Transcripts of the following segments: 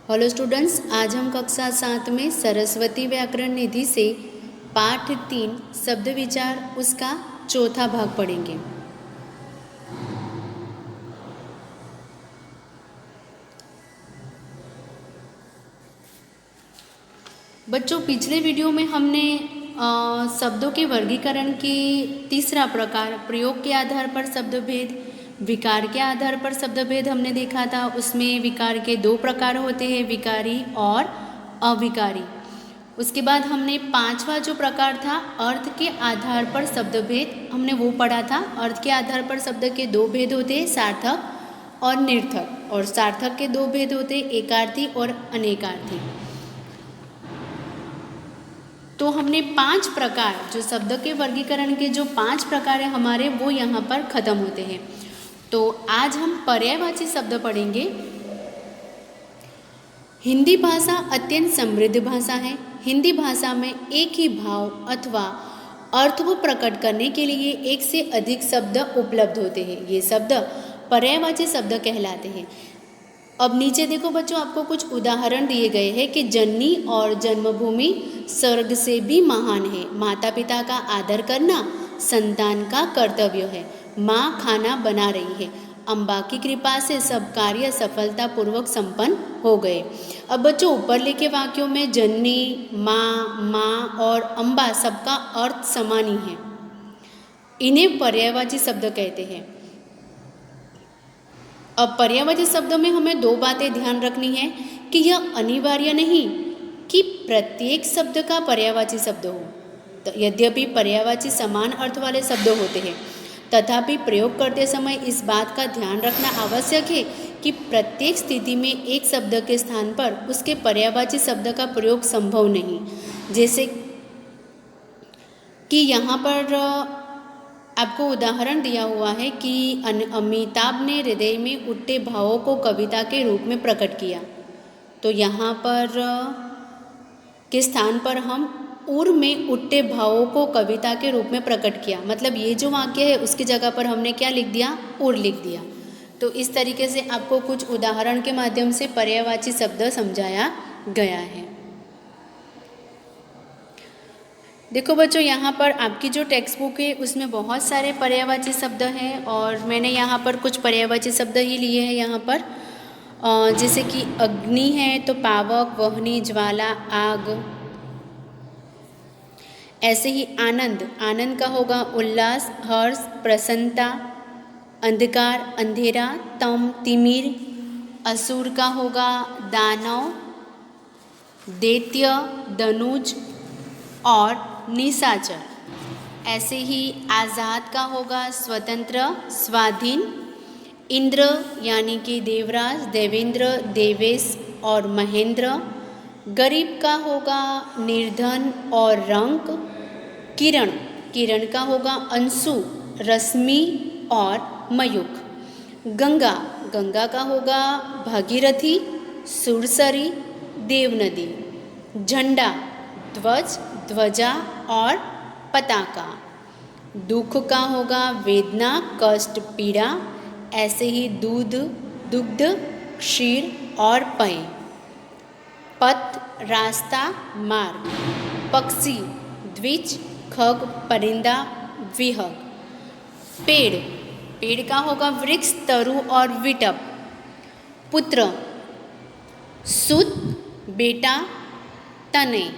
Hello students, आज हम कक्षा 7 में सरस्वती व्याकरण निधि से पाठ 3 शब्द विचार उसका चौथा भाग पढ़ेंगे। बच्चों, पिछले वीडियो में हमने शब्दों के वर्गीकरण की तीसरा प्रकार प्रयोग के आधार पर शब्द भेद, विकार के आधार पर शब्द भेद हमने देखा था। उसमें विकार के दो प्रकार होते हैं, विकारी और अविकारी। उसके बाद हमने पांचवा जो प्रकार था अर्थ के आधार पर शब्द भेद, हमने वो पढ़ा था। अर्थ के आधार पर शब्द के दो भेद होते हैं, सार्थक और निर्थक, और सार्थक के दो भेद होते हैं, एकार्थी और अनेकार्थी। तो हमने 5 प्रकार जो शब्द के वर्गीकरण के जो 5 प्रकार है हमारे, वो यहाँ पर खत्म होते हैं। तो आज हम पर्यायवाची शब्द पढ़ेंगे। हिंदी भाषा अत्यंत समृद्ध भाषा है। हिंदी भाषा में एक ही भाव अथवा अर्थ को प्रकट करने के लिए एक से अधिक शब्द उपलब्ध होते हैं। ये शब्द पर्यायवाची शब्द कहलाते हैं। अब नीचे देखो बच्चों, आपको कुछ उदाहरण दिए गए हैं कि जननी और जन्मभूमि स्वर्ग से भी महान है। माता पिता का आदर करना संतान का कर्तव्य है। माँ खाना बना रही है। अम्बा की कृपा से सब कार्य सफलतापूर्वक संपन्न हो गए। अब बच्चों, ऊपर लिखे वाक्यों में जननी, माँ और अम्बा सबका अर्थ समान ही है। इन्हें पर्यायवाची शब्द कहते हैं। अब पर्यायवाची शब्दों में हमें दो बातें ध्यान रखनी है कि यह अनिवार्य नहीं कि प्रत्येक शब्द का पर्यायवाची शब्द हो। तो यद्यपि पर्यायवाची समान अर्थ वाले शब्द होते हैं, तथापि प्रयोग करते समय इस बात का ध्यान रखना आवश्यक है कि प्रत्येक स्थिति में एक शब्द के स्थान पर उसके पर्यायवाची शब्द का प्रयोग संभव नहीं। जैसे कि यहाँ पर आपको उदाहरण दिया हुआ है कि अमिताभ ने हृदय में उठते भावों को कविता के रूप में प्रकट किया। तो यहाँ पर के स्थान पर हम उर में उठते भावों को कविता के रूप में प्रकट किया, मतलब ये जो वाक्य है उसकी जगह पर हमने क्या लिख दिया, उर लिख दिया। तो इस तरीके से आपको कुछ उदाहरण के माध्यम से पर्यायवाची शब्द समझाया गया है। देखो बच्चों, यहाँ पर आपकी जो टेक्स्ट बुक है उसमें बहुत सारे पर्यायवाची शब्द हैं और मैंने यहाँ पर कुछ पर्यायवाची शब्द ही लिए हैं यहाँ पर। जैसे कि अग्नि है तो पावक, वहनी, ज्वाला, आग। ऐसे ही आनंद, आनंद का होगा उल्लास, हर्ष, प्रसन्नता। अंधकार, अंधेरा, तम, तिमिर। असुर का होगा दानव, दैत्य, दनुज और निशाचर। ऐसे ही आज़ाद का होगा स्वतंत्र, स्वाधीन। इंद्र यानी कि देवराज, देवेंद्र, देवेश और महेंद्र। गरीब का होगा निर्धन और रंक। किरण, किरण का होगा अंशु, रश्मि और मयूख। गंगा, गंगा का होगा भागीरथी, सुरसरी, देवनदी। झंडा, ध्वज, ध्वजा और पताका। दुख का होगा वेदना, कष्ट, पीड़ा। ऐसे ही दूध, दुग्ध, क्षीर और पेय। पथ, रास्ता, मार्ग। पक्षी, द्विज, खग, परिंदा, विहग। पेड़, पेड़ का होगा वृक्ष, तरु और विटप। पुत्र, सुत, बेटा, तनय।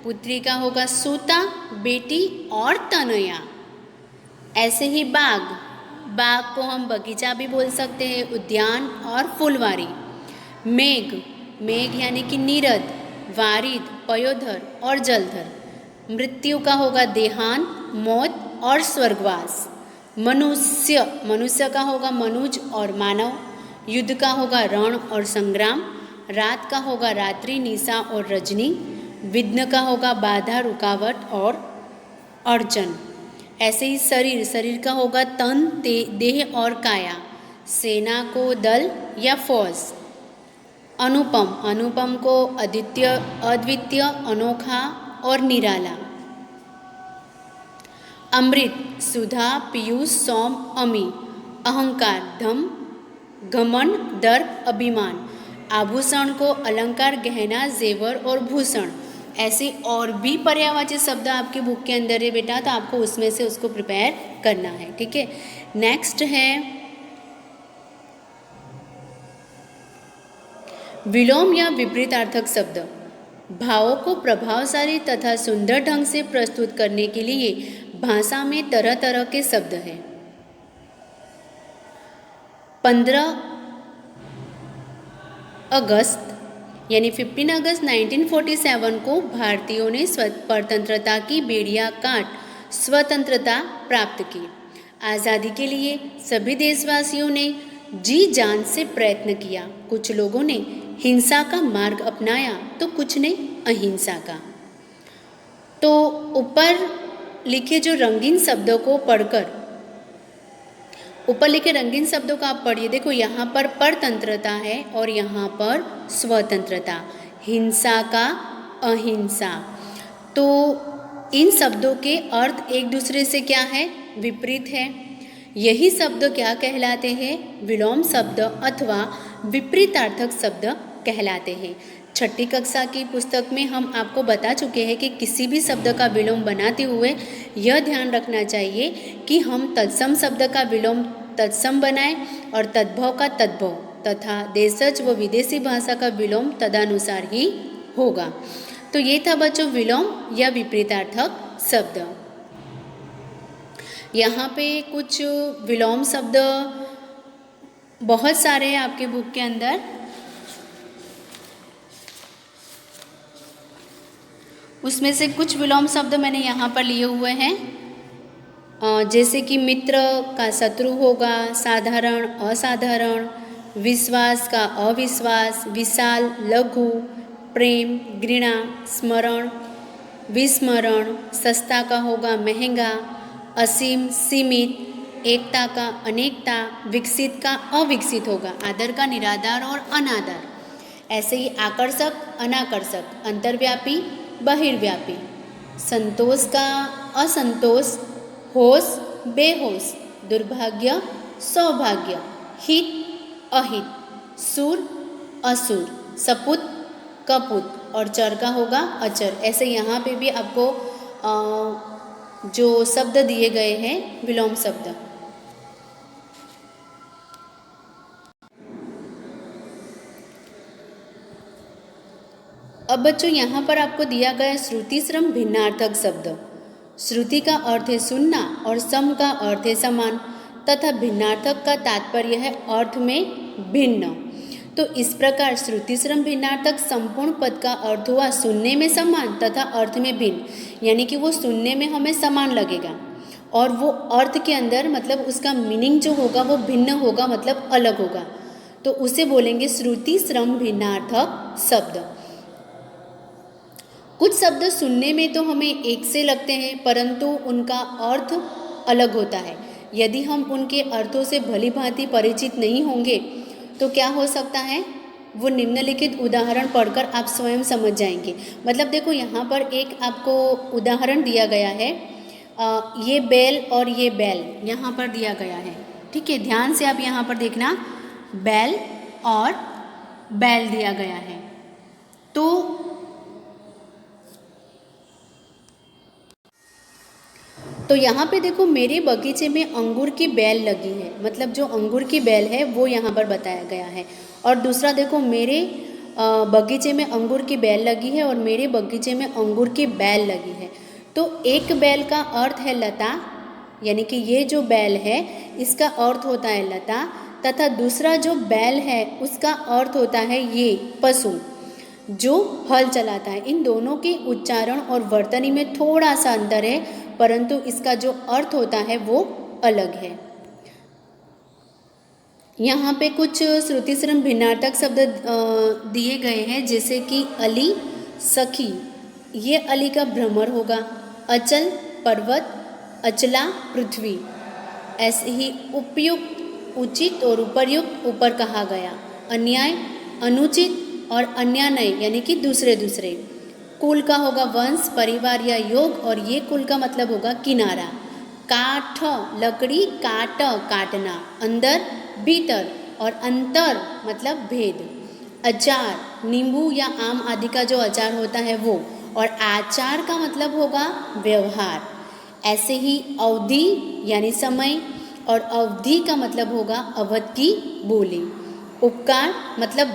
पुत्री का होगा सूता, बेटी और तनया। ऐसे ही बाग, बाग को हम बगीचा भी बोल सकते हैं, उद्यान और फुलवारी। मेघ, मेघ यानी कि नीरद, वारिद, पयोधर और जलधर। मृत्यु का होगा देहांत, मौत और स्वर्गवास। मनुष्य, मनुष्य का होगा मनुज और मानव। युद्ध का होगा रण और संग्राम। रात का होगा रात्रि, निशा और रजनी। विघ्न का होगा बाधा, रुकावट और अड़चन। ऐसे ही शरीर, शरीर का होगा तन, देह और काया। सेना को दल या फौज। अनुपम, अनुपम को अद्वितीय, अद्वितीय, अनोखा और निराला। अमृत, सुधा, पीयूष, सौम, अमी। अहंकार, धम, घमंड, दर्प, अभिमान। आभूषण को अलंकार, गहना, जेवर और भूषण। ऐसे और भी पर्यायवाची शब्द आपके बुक के अंदर है बेटा, तो आपको उसमें से उसको प्रिपेयर करना है, ठीक है। नेक्स्ट है विलोम या विपरीतार्थक शब्द। भावों को प्रभावशाली तथा सुंदर ढंग से प्रस्तुत करने के लिए भाषा में तरह तरह के शब्द हैं। 15 अगस्त यानी 15 अगस्त 1947 को भारतीयों ने स्वतंत्रता की बेड़ियां काट स्वतंत्रता प्राप्त की। आज़ादी के लिए सभी देशवासियों ने जी जान से प्रयत्न किया। कुछ लोगों ने हिंसा का मार्ग अपनाया तो कुछ ने अहिंसा का। तो ऊपर लिखे जो रंगीन शब्दों को पढ़कर, ऊपर लिखे रंगीन शब्दों का आप पढ़िए। देखो यहाँ पर परतंत्रता है और यहाँ पर स्वतंत्रता, हिंसा का अहिंसा। तो इन शब्दों के अर्थ एक दूसरे से क्या है, विपरीत है। यही शब्द क्या कहलाते हैं, विलोम शब्द अथवा विपरीतार्थक शब्द कहलाते हैं। छठी कक्षा की पुस्तक में हम आपको बता चुके हैं कि किसी भी शब्द का विलोम बनाते हुए यह ध्यान रखना चाहिए कि हम तत्सम शब्द का विलोम तत्सम बनाएं और तद्भव का तद्भव तथा देशज व विदेशी भाषा का विलोम तदनुसार ही होगा। तो ये था बच्चों विलोम या विपरीतार्थक शब्द। यहाँ पे कुछ विलोम शब्द बहुत सारे हैं आपके बुक के अंदर। उसमें से कुछ विलोम शब्द मैंने यहाँ पर लिए हुए हैं, जैसे कि मित्र का शत्रु होगा, साधारण असाधारण, विश्वास का अविश्वास, विशाल लघु, प्रेम घृणा, स्मरण विस्मरण, सस्ता का होगा महंगा, असीम सीमित, एकता का अनेकता, विकसित का अविकसित होगा, आदर का निरादर और अनादर। ऐसे ही आकर्षक अनाकर्षक, अंतर्व्यापी बहिर्व्यापी, संतोष का असंतोष, होश बेहोश, दुर्भाग्य सौभाग्य, हित अहित, सुर असुर, सपुत कपुत और चर का होगा अचर। ऐसे यहाँ पे भी आपको जो शब्द दिए गए हैं विलोम शब्द। अब बच्चों यहाँ पर आपको दिया गया श्रुति श्रम भिन्नार्थक शब्द। श्रुति का अर्थ है सुनना और सम का अर्थ है समान तथा भिन्नार्थक का तात्पर्य है अर्थ में भिन्न। तो इस प्रकार श्रुति श्रम भिन्नार्थक संपूर्ण पद का अर्थ हुआ सुनने में समान तथा अर्थ में भिन्न, यानी कि वो सुनने में हमें समान लगेगा और वो अर्थ के अंदर मतलब उसका मीनिंग जो होगा वो भिन्न होगा, मतलब अलग होगा। तो उसे बोलेंगे श्रुति श्रम भिन्नार्थक शब्द। कुछ शब्द सुनने में तो हमें एक से लगते हैं परंतु उनका अर्थ अलग होता है। यदि हम उनके अर्थों से भली भांति परिचित नहीं होंगे तो क्या हो सकता है, वो निम्नलिखित उदाहरण पढ़कर आप स्वयं समझ जाएंगे। मतलब देखो यहाँ पर एक आपको उदाहरण दिया गया है, ये बैल और ये बैल यहाँ पर दिया गया है, ठीक है। ध्यान से आप यहाँ पर देखना, बैल और बैल दिया गया है। तो यहाँ पे देखो मेरे बगीचे में अंगूर की बेल लगी है, मतलब जो अंगूर की बेल है वो यहाँ पर बताया गया है। और दूसरा देखो मेरे बगीचे में अंगूर की बेल लगी है और मेरे बगीचे में अंगूर की बेल लगी है। तो एक बेल का अर्थ है लता, यानी कि ये जो बैल है इसका अर्थ होता है लता, तथा दूसरा जो बैल है उसका अर्थ होता है ये पशु जो हल चलाता है। इन दोनों के उच्चारण और वर्तनी में थोड़ा सा अंतर है परंतु इसका जो अर्थ होता है वो अलग है। यहाँ पे कुछ श्रुति श्रम भिन्नार्थक शब्द दिए गए हैं, जैसे कि अली सखी, ये अली का भ्रमर होगा। अचल पर्वत, अचला पृथ्वी। ऐसे ही उपयुक्त उचित और उपर्युक्त ऊपर कहा गया। अन्याय अनुचित और अन्यान्य यानी कि दूसरे दूसरे। कुल का होगा वंश परिवार या योग और ये कुल का मतलब होगा किनारा। काठ लकड़ी, काट काटना, अंदर भीतर और अंतर मतलब भेद। अचार नींबू या आम आदि का जो अचार होता है वो, और आचार का मतलब होगा व्यवहार। ऐसे ही अवधि यानी समय, और अवधि का मतलब होगा अवध की बोली। उपकार मतलब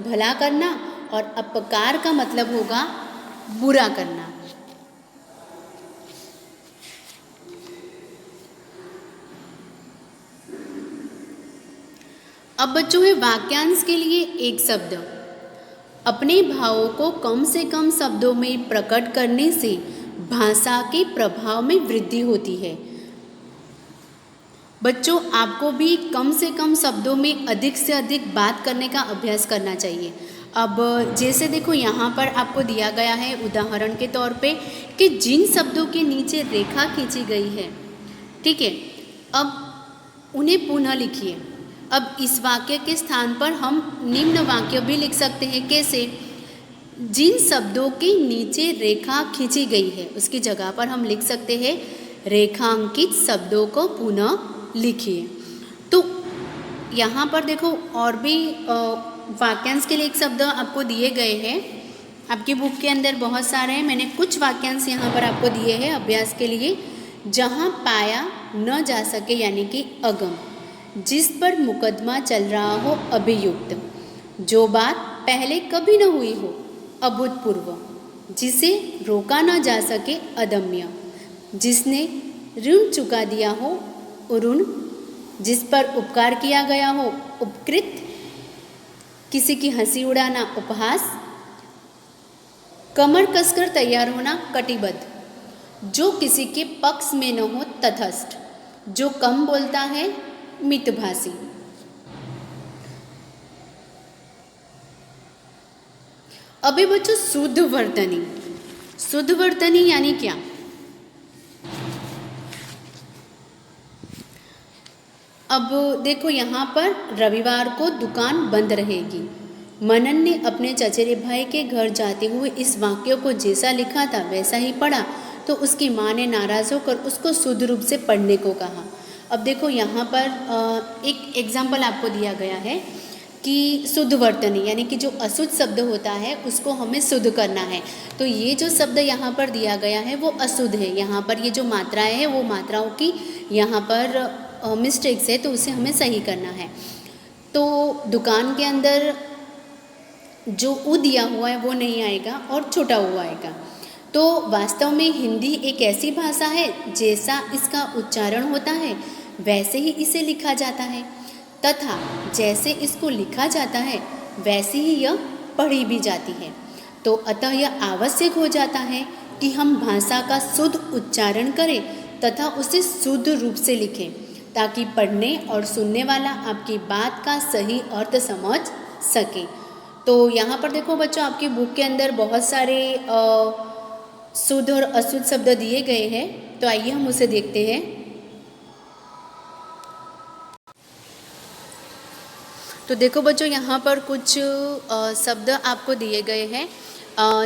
भला करना, और अपकार का मतलब होगा बुरा करना। अब बच्चों है वाक्यांश के लिए एक शब्द। अपने भावों को कम से कम शब्दों में प्रकट करने से भाषा के प्रभाव में वृद्धि होती है। बच्चों आपको भी कम से कम शब्दों में अधिक से अधिक बात करने का अभ्यास करना चाहिए। अब जैसे देखो यहाँ पर आपको दिया गया है उदाहरण के तौर पे कि जिन शब्दों के नीचे रेखा खींची गई है, ठीक है, अब उन्हें पुनः लिखिए। अब इस वाक्य के स्थान पर हम निम्न वाक्य भी लिख सकते हैं। कैसे? जिन शब्दों के नीचे रेखा खींची गई है उसकी जगह पर हम लिख सकते हैं रेखांकित शब्दों को पुनः लिखिए। तो यहाँ पर देखो और भी वाक्यांश के लिए एक शब्द आपको दिए गए हैं। आपकी बुक के अंदर बहुत सारे हैं, मैंने कुछ वाक्यांश यहाँ पर आपको दिए हैं अभ्यास के लिए। जहाँ पाया न जा सके यानी कि अगम, जिस पर मुकदमा चल रहा हो अभियुक्त, जो बात पहले कभी न हुई हो अभूतपूर्व, जिसे रोका न जा सके अदम्य, जिसने ऋण चुका दिया हो ऋण, जिस पर उपकार किया गया हो उपकृत, किसी की हंसी उड़ाना उपहास, कमर कसकर तैयार होना कटिबद्ध, जो किसी के पक्ष में न हो तटस्थ, जो कम बोलता है मितभाषी। अभी बच्चों शुद्ध वर्तनी, शुद्ध वर्तनी यानी क्या? अब देखो यहाँ पर रविवार को दुकान बंद रहेगी। मनन ने अपने चचेरे भाई के घर जाते हुए इस वाक्य को जैसा लिखा था वैसा ही पढ़ा, तो उसकी माँ ने नाराज़ होकर उसको शुद्ध रूप से पढ़ने को कहा। अब देखो यहाँ पर एक एग्जाम्पल आपको दिया गया है कि शुद्ध वर्तनी यानी कि जो अशुद्ध शब्द होता है उसको हमें शुद्ध करना है। तो ये जो शब्द यहाँ पर दिया गया है वो अशुद्ध है। यहाँ पर ये जो मात्राएं हैं वो मात्राओं की यहाँ पर मिस्टेक्स है, तो उसे हमें सही करना है। तो दुकान के अंदर जो उ दिया हुआ है वो नहीं आएगा और छोटा उ आएगा। तो वास्तव में हिंदी एक ऐसी भाषा है जैसा इसका उच्चारण होता है वैसे ही इसे लिखा जाता है, तथा जैसे इसको लिखा जाता है वैसे ही यह पढ़ी भी जाती है। तो अतः यह आवश्यक हो जाता है कि हम भाषा का शुद्ध उच्चारण करें तथा उसे शुद्ध रूप से लिखें, ताकि पढ़ने और सुनने वाला आपकी बात का सही अर्थ समझ सके। तो यहाँ पर देखो बच्चों आपकी बुक के अंदर बहुत सारे शुद्ध और अशुद्ध शब्द दिए गए हैं, तो आइए हम उसे देखते हैं। तो देखो बच्चों यहाँ पर कुछ शब्द आपको दिए गए हैं,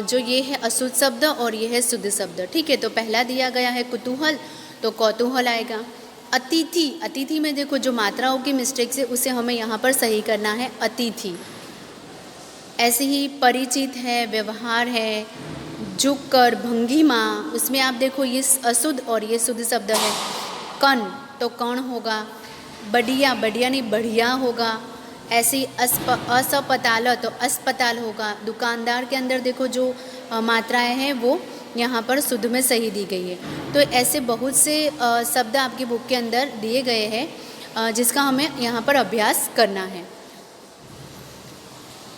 जो ये है अशुद्ध शब्द और ये है शुद्ध शब्द, ठीक है। तो पहला दिया गया है कुतूहल, तो कौतूहल आएगा। अतिथि, अतिथि में देखो जो मात्राओं की मिस्टेक्स है उसे हमें यहाँ पर सही करना है, अतिथि। ऐसे ही परिचित है, व्यवहार है, झुककर, भंगिमा, उसमें आप देखो ये अशुद्ध और ये शुद्ध शब्द है। कण, तो कण होगा। बढ़िया, बढ़िया नहीं बढ़िया होगा। ऐसे ही अस्पताल, तो अस्पताल होगा। दुकानदार के अंदर देखो जो मात्राएं हैं वो यहाँ पर शुद्ध में सही दी गई है। तो ऐसे बहुत से शब्द आपकी बुक के अंदर दिए गए हैं जिसका हमें यहाँ पर अभ्यास करना है।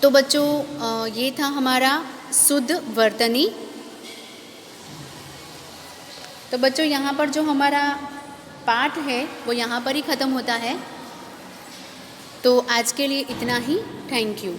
तो बच्चों ये था हमारा शुद्ध वर्तनी। तो बच्चों यहाँ पर जो हमारा पाठ है वो यहाँ पर ही ख़त्म होता है। तो आज के लिए इतना ही। Thank you.